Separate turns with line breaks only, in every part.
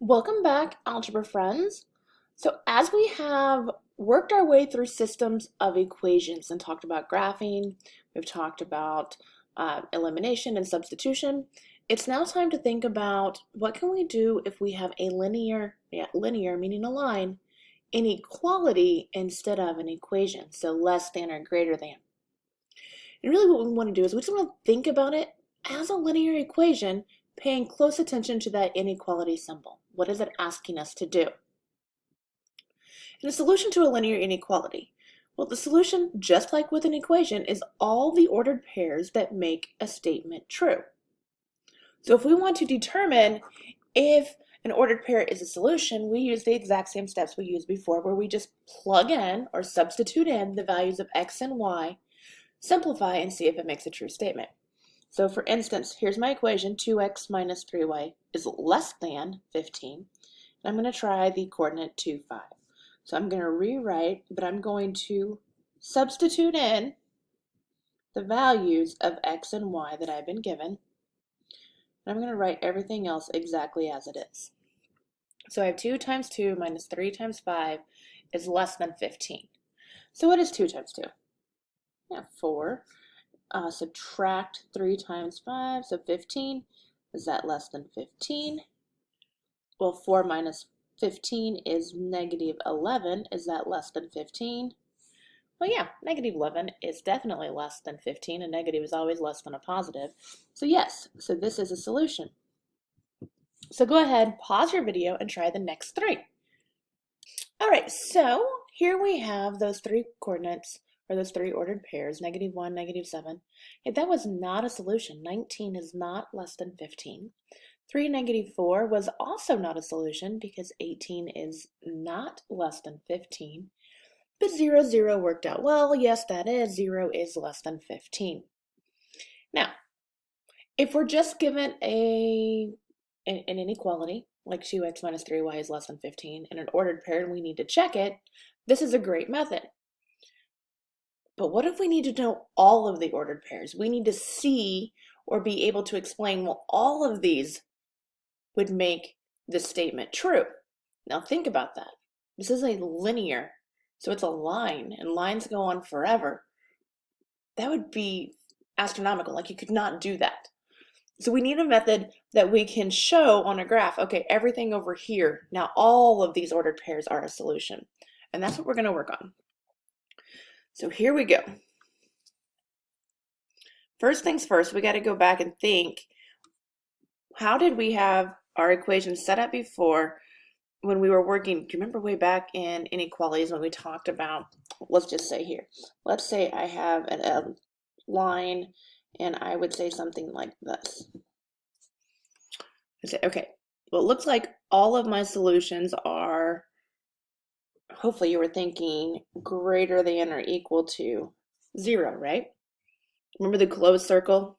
Welcome back, algebra friends. So as we have worked our way through systems of equations and talked about graphing, we've talked about elimination and substitution, it's now time to think about what can we do if we have a linear meaning a line, inequality instead of an equation, so less than or greater than. And really what we want to do is we just want to think about it as a linear equation, paying close attention to that inequality symbol. What is it asking us to do? And a solution to a linear inequality. Well, the solution, just like with an equation, is all the ordered pairs that make a statement true. So if we want to determine if an ordered pair is a solution, we use the exact same steps we used before, where we just plug in or substitute in the values of x and y, simplify, and see if it makes a true statement. So for instance, here's my equation, 2x minus 3y is less than 15. And I'm going to try the coordinate 2, 5. So I'm going to rewrite, but I'm going to substitute in the values of x and y that I've been given. And I'm going to write everything else exactly as it is. So I have 2 times 2 minus 3 times 5 is less than 15. So what is 2 times 2? Yeah, 4. Subtract 3 times 5, so 15. Is that less than 15? Well, 4 minus 15 is negative 11. Is that less than 15? Well, yeah, negative 11 is definitely less than 15. A negative is always less than a positive. So yes, so this is a solution. So go ahead, pause your video, and try the next 3. All right, so here we have those 3 coordinates, or those 3 ordered pairs, negative 1, negative 7. If that was not a solution, 19 is not less than 15. 3, negative 4 was also not a solution because 18 is not less than 15. But 0, 0 worked out well. Yes, that is. 0 is less than 15. Now, if we're just given an inequality, like 2x minus 3y is less than 15, in an ordered pair and we need to check it, this is a great method. But what if we need to know all of the ordered pairs? We need to see or be able to explain, well, all of these would make this statement true. Now think about that. This is a linear, so it's a line, and lines go on forever. That would be astronomical, like you could not do that. So we need a method that we can show on a graph, okay, everything over here, now all of these ordered pairs are a solution. And that's what we're gonna work on. So here we go. First things first, we gotta go back and think, how did we have our equations set up before when we were working? Do you remember way back in inequalities when we talked about, let's just say here, let's say I have a line and I would say something like this. I say, okay, well, it looks like all of my solutions are, hopefully you were thinking greater than or equal to 0, right? Remember the closed circle?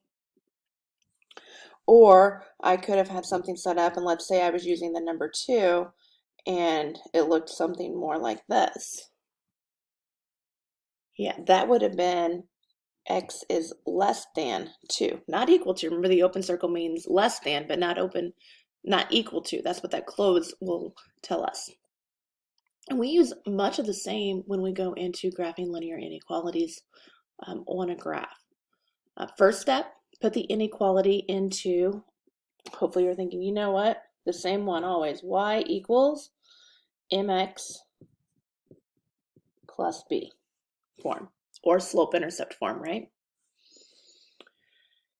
Or I could have had something set up, and let's say I was using the number 2, and it looked something more like this. Yeah, that would have been x is less than 2, not equal to. Remember, the open circle means less than, but not equal to. That's what that close will tell us. And we use much of the same when we go into graphing linear inequalities on a graph. First step, put the inequality into, hopefully you're thinking, you know what? The same one always. Y equals mx plus b form, or slope-intercept form, right?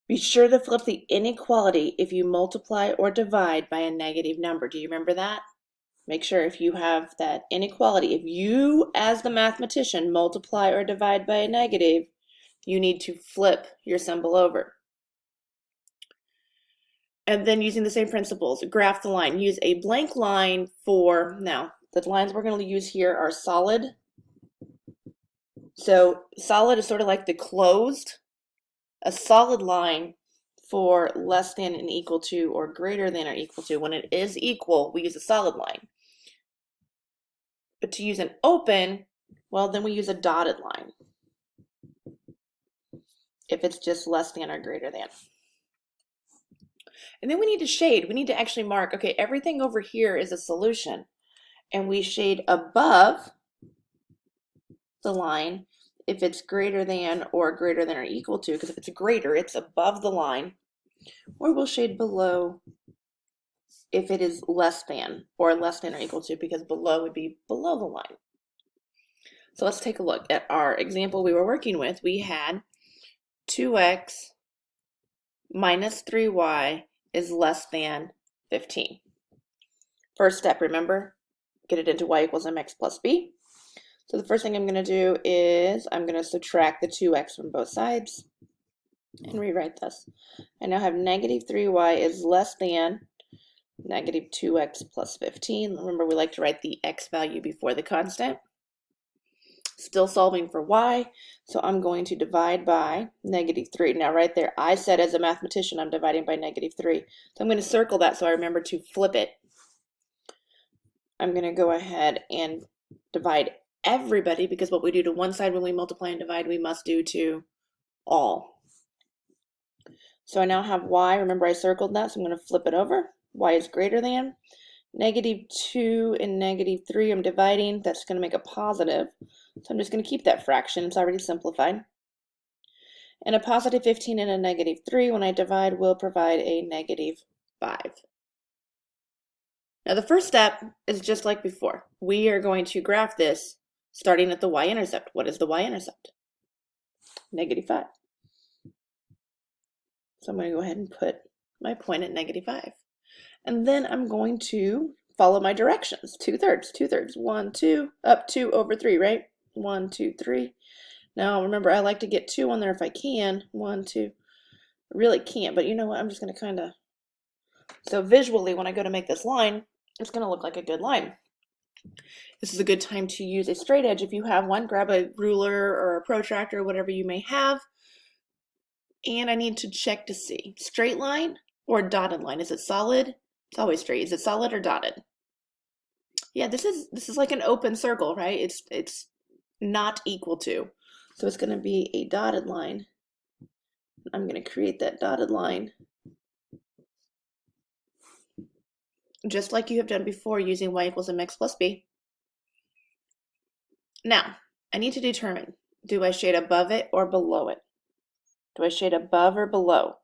Be sure to flip the inequality if you multiply or divide by a negative number. Do you remember that? Make sure if you have that inequality, if you as the mathematician multiply or divide by a negative, you need to flip your symbol over. And then using the same principles, graph the line. Use a blank line for, now the lines we're going to use here are solid. So solid is sort of like the closed. A solid line for less than and equal to, or greater than or equal to. When it is equal, we use a solid line. But to use an open, well, then we use a dotted line if it's just less than or greater than. And then we need to shade. We need to actually mark, okay, everything over here is a solution. And we shade above the line if it's greater than or equal to, because if it's greater, it's above the line. Or we'll shade below if it is less than or equal to, because below would be below the line. So let's take a look at our example we were working with. We had 2x minus 3y is less than 15. First step, remember, get it into y equals mx plus b. So the first thing I'm going to do is I'm going to subtract the 2x from both sides and rewrite this. I now have negative 3y is less than negative 2x plus 15. Remember, we like to write the x value before the constant. Still solving for y, so I'm going to divide by negative 3. Now right there, I said as a mathematician I'm dividing by negative 3. So I'm going to circle that so I remember to flip it. I'm going to go ahead and divide everybody, because what we do to one side when we multiply and divide, we must do to all. So I now have y. Remember, I circled that, so I'm going to flip it over. Y is greater than negative 2 and negative 3. I'm dividing. That's going to make a positive. So I'm just going to keep that fraction. It's already simplified. And a positive 15 and a negative 3, when I divide, will provide a negative 5. Now the first step is just like before. We are going to graph this starting at the y-intercept. What is the y-intercept? Negative 5. So I'm going to go ahead and put my point at negative 5. And then I'm going to follow my directions. 2/3, 2/3, 1, 2, up 2 over 3, right? 1, 2, 3. Now remember, I like to get 2 on there if I can. 1, 2. I really can't, but you know what? I'm just going to kind of... So visually, when I go to make this line, it's going to look like a good line. This is a good time to use a straight edge. If you have one, grab a ruler or a protractor, whatever you may have. And I need to check to see. Straight line or dotted line? Is it solid? It's always straight. Is it solid or dotted? Yeah, this is like an open circle, right? It's not equal to. So it's going to be a dotted line. I'm going to create that dotted line just like you have done before using y equals mx plus b. Now, I need to determine, do I shade above it or below it? Do I shade above or below?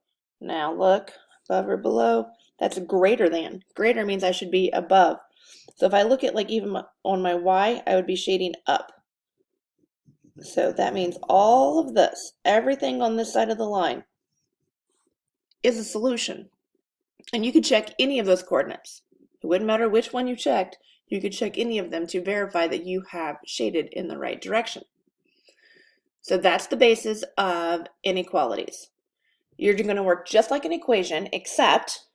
Now look, above or below, that's greater than. Greater means I should be above. So if I look at like even on my y, I would be shading up. So that means all of this, everything on this side of the line, is a solution. And you could check any of those coordinates. It wouldn't matter which one you checked, you could check any of them to verify that you have shaded in the right direction. So that's the basis of inequalities. You're going to work just like an equation, except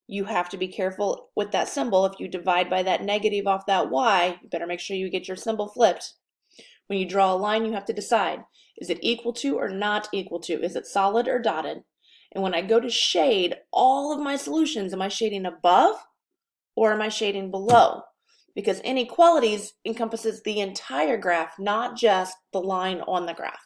you have to be careful with that symbol. If you divide by that negative off that y, you better make sure you get your symbol flipped. When you draw a line, you have to decide, is it equal to or not equal to? Is it solid or dotted? And when I go to shade all of my solutions, am I shading above or am I shading below? Because inequalities encompasses the entire graph, not just the line on the graph.